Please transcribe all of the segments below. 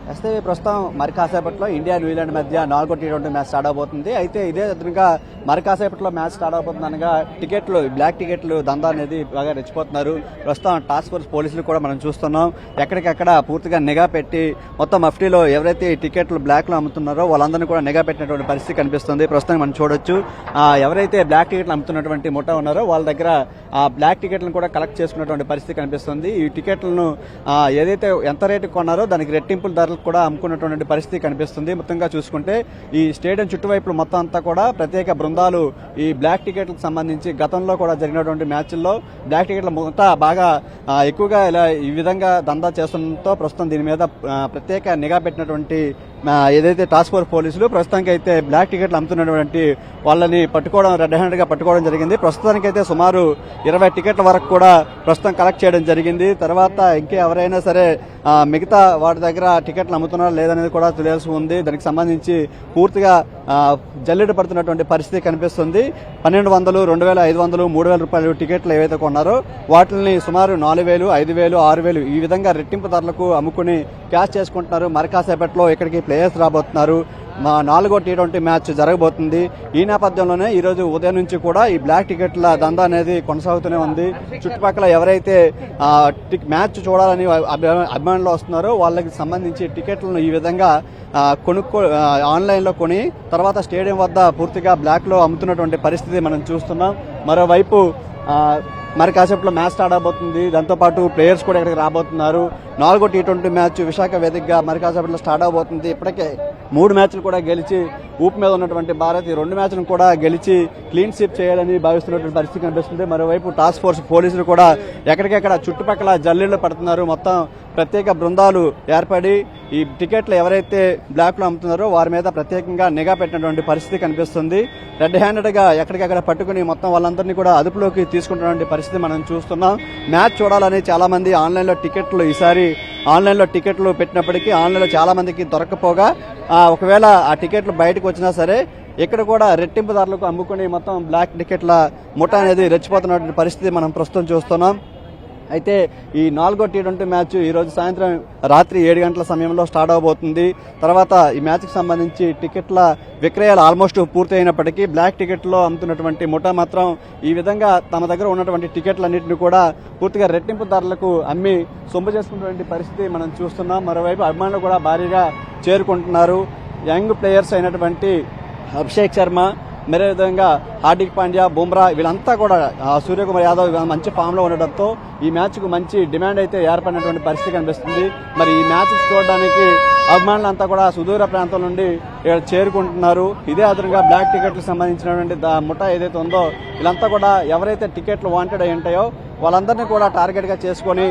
వస్తే ప్రస్తుతం మరి కాసేపట్లో ఇండియా న్యూజిలాండ్ మధ్య 4వ టీ20 మ్యాచ్ స్టార్ట్ అవబోతుంది. అయితే ఇదే విధంగా మరి కాసేపట్లో మ్యాచ్ స్టార్ట్ అవబోతుంది అనగా టికెట్లు బ్లాక్ టికెట్లు దందా అనేది బాగా రెచ్చిపోతున్నారు. ప్రస్తుతం టాస్క్ ఫోర్స్ పోలీసులు కూడా మనం చూస్తున్నాం. ఎక్కడికక్కడ పూర్తిగా నిఘా పెట్టి మొత్తం మఫ్టీలో ఎవరైతే ఈ టికెట్లు బ్లాక్ లో అమ్ముతున్నారో వాళ్ళందరినీ కూడా నిఘా పెట్టినటువంటి పరిస్థితి కనిపిస్తుంది. ప్రస్తుతం మనం చూడొచ్చు ఎవరైతే బ్లాక్ టికెట్లు అమ్ముతున్నటువంటి ముఠా ఉన్నారో వాళ్ళ దగ్గర ఆ బ్లాక్ టికెట్లను కూడా కలెక్ట్ చేసుకున్నటువంటి పరిస్థితి కనిపిస్తుంది. ఈ టికెట్లను ఏదైతే ఎంత రేటు కొన్నారో దానికి రెట్టింపుల ధరలు కూడా అమ్ముకున్నటువంటి పరిస్థితి కనిపిస్తుంది. మొత్తంగా చూసుకుంటే ఈ స్టేడియం చుట్టువైపులు మొత్తం అంతా కూడా ప్రత్యేక బృందాలు ఈ బ్లాక్ టికెట్లకు సంబంధించి గతంలో కూడా జరిగినటువంటి మ్యాచ్ల్లో బ్లాక్ టికెట్ల మొత్తం బాగా ఎక్కువగా ఇలా ఈ విధంగా దందా చేస్తుండటంతో ప్రస్తుతం దీని మీద ప్రత్యేక నిఘా పెట్టినటువంటి ఏదైతే టాస్క్ ఫోర్స్ పోలీసులు ప్రస్తుతానికి అయితే బ్లాక్ టికెట్లు అమ్ముతున్నటువంటి వాళ్ళని పట్టుకోవడం రెడ్ హ్యాండ్ గా పట్టుకోవడం జరిగింది. ప్రస్తుతానికైతే సుమారు 20 టికెట్ల వరకు కూడా ప్రస్తుతం కలెక్ట్ చేయడం జరిగింది. తర్వాత ఇంకా ఎవరైనా సరే మిగతా వాటి దగ్గర టికెట్లు అమ్ముతున్నారా లేదనేది కూడా తెలియాల్సి ఉంది. దానికి సంబంధించి పూర్తిగా జల్లెడ పడుతున్నటువంటి పరిస్థితి కనిపిస్తుంది. 1200, 2500, 3000 రూపాయలు టికెట్లు ఏవైతే కొన్నారో వాటిని సుమారు 4000, 5000, 6000 ఈ విధంగా రెట్టింపు ధరలకు అమ్ముకుని క్యాష్ చేసుకుంటున్నారు. మరి కాసేపట్లో ఇక్కడికి ప్లేయర్స్ రాబోతున్నారు. 4వ టీ20 మ్యాచ్ జరగబోతుంది. ఈ నేపథ్యంలోనే ఈ రోజు ఉదయం నుంచి కూడా ఈ బ్లాక్ టికెట్ల దందా అనేది కొనసాగుతూనే ఉంది. చుట్టుపక్కల ఎవరైతే మ్యాచ్ చూడాలని అభిమానులు వస్తున్నారో వాళ్ళకి సంబంధించి టికెట్లను ఈ విధంగా ఆన్లైన్ లో కొని తర్వాత స్టేడియం వద్ద పూర్తిగా బ్లాక్ లో అమ్ముతున్నటువంటి పరిస్థితి మనం చూస్తున్నాం. మరోవైపు మరి కాసేపట్లో మ్యాచ్ స్టార్ట్ అవబోతుంది. దాంతోపాటు ప్లేయర్స్ కూడా ఇక్కడికి రాబోతున్నారు. 4వ టీ20 మ్యాచ్ విశాఖ వేదికగా మరి కాసేపట్లో స్టార్ట్ అవబోతుంది. ఇప్పటికే 3 మ్యాచ్లు కూడా గెలిచి ఊపు మీద ఉన్నటువంటి భారత్ ఈ 2 మ్యాచ్లను కూడా గెలిచి క్లీన్ స్వీప్ చేయాలని భావిస్తున్నటువంటి పరిస్థితి కనిపిస్తుంది. మరోవైపు టాస్క్ ఫోర్స్ పోలీసులు కూడా ఎక్కడికెక్కడ చుట్టుపక్కల జల్లీళ్లు పడుతున్నారు. మొత్తం ప్రత్యేక బృందాలు ఏర్పడి ఈ టికెట్లు ఎవరైతే బ్లాక్ లో అమ్ముతున్నారో వారి మీద ప్రత్యేకంగా నిఘా పెట్టినటువంటి పరిస్థితి కనిపిస్తుంది. రెడ్ హ్యాండెడ్ గా ఎక్కడికక్కడ పట్టుకుని మొత్తం వాళ్ళందరినీ కూడా అదుపులోకి తీసుకుంటున్నటువంటి పరిస్థితి మనం చూస్తున్నాం. మ్యాచ్ చూడాలని చాలా మంది ఆన్లైన్ లో టికెట్లు ఈసారి ఆన్లైన్ లో టికెట్లు పెట్టినప్పటికీ ఆన్లైన్ లో చాలా మందికి దొరకపోగా ఒకవేళ ఆ టికెట్లు బయటకు వచ్చినా సరే ఇక్కడ కూడా రెట్టింపు ధరలకు అమ్ముకుని మొత్తం బ్లాక్ టికెట్ల ముఠా అనేది రెచ్చిపోతున్నటువంటి పరిస్థితి మనం ప్రస్తుతం చూస్తున్నాం. అయితే ఈ 4వ టీ20 మ్యాచ్ ఈ రోజు సాయంత్రం రాత్రి 7 గంటల సమయంలో స్టార్ట్ అవబోతుంది. తర్వాత ఈ మ్యాచ్ కి సంబంధించి టికెట్ల విక్రయాలు ఆల్మోస్ట్ పూర్తి అయినప్పటికీ బ్లాక్ టికెట్లో అమ్ముతున్నటువంటి ముఠా మాత్రం ఈ విధంగా తమ దగ్గర ఉన్నటువంటి టికెట్లన్నింటినీ కూడా పూర్తిగా రెట్టింపు ధరలకు అమ్మి సొమ్ము చేసుకున్నటువంటి పరిస్థితి మనం చూస్తున్నాం. మరోవైపు అభిమానులు కూడా భారీగా చేరుకుంటున్నారు. యంగ్ ప్లేయర్స్ అయినటువంటి అభిషేక్ శర్మ, మరే విధంగా హార్దిక్ పాండ్యా, బుమ్రా వీళ్ళంతా కూడా సూర్యకుమార్ యాదవ్ మంచి ఫామ్ లో ఉండడంతో ఈ మ్యాచ్ కు మంచి డిమాండ్ అయితే ఏర్పడినటువంటి పరిస్థితి కనిపిస్తుంది. మరి ఈ మ్యాచ్ చూడడానికి అభిమానులంతా కూడా సుదూర ప్రాంతం నుండి చేరుకుంటున్నారు. ఇదే అదనంగా బ్లాక్ టికెట్లకు సంబంధించినటువంటి ముఠా ఏదైతే ఉందో వీళ్ళంతా కూడా ఎవరైతే టికెట్లు వాంటెడ్ అయి ఉంటాయో వాళ్ళందరినీ కూడా టార్గెట్ గా చేసుకుని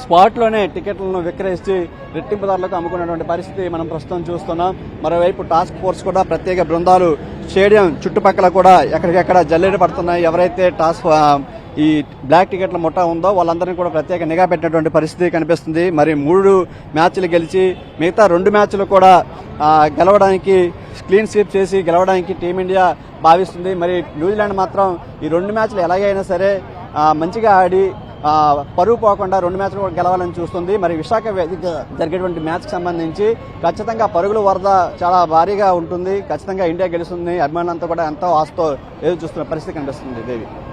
స్పాట్ లోనే టికెట్లను విక్రయించి రెట్టింపు ధరలకు అమ్ముకున్నటువంటి పరిస్థితి మనం ప్రస్తుతం చూస్తున్నాం. మరోవైపు టాస్క్ ఫోర్స్ కూడా ప్రత్యేక బృందాలు స్టేడియం చుట్టుపక్కల కూడా ఎక్కడికెక్కడ జల్లెడ పడుతున్నాయి. ఎవరైతే ఈ బ్లాక్ టికెట్ల ముఠా ఉందో వాళ్ళందరినీ కూడా ప్రత్యేక నిఘా పెట్టినటువంటి పరిస్థితి కనిపిస్తుంది. మరి 3 మ్యాచ్లు గెలిచి మిగతా 2 మ్యాచ్లు కూడా గెలవడానికి క్లీన్ స్వీప్ చేసి గెలవడానికి టీమిండియా భావిస్తుంది. మరి న్యూజిలాండ్ మాత్రం ఈ 2 మ్యాచ్లు ఎలాగైనా సరే మంచిగా ఆడి పరువు పోకుండా 2 మ్యాచ్లు కూడా గెలవాలని చూస్తుంది. మరి విశాఖ వేదిక జరిగేటువంటి మ్యాచ్ కి సంబంధించి ఖచ్చితంగా పరుగుల వరద చాలా భారీగా ఉంటుంది. ఖచ్చితంగా ఇండియా గెలుస్తుంది. అభిమానులంతా కూడా ఎంతో ఆశతో ఎదురు చూస్తున్న పరిస్థితి కనిపిస్తుంది. దేవి.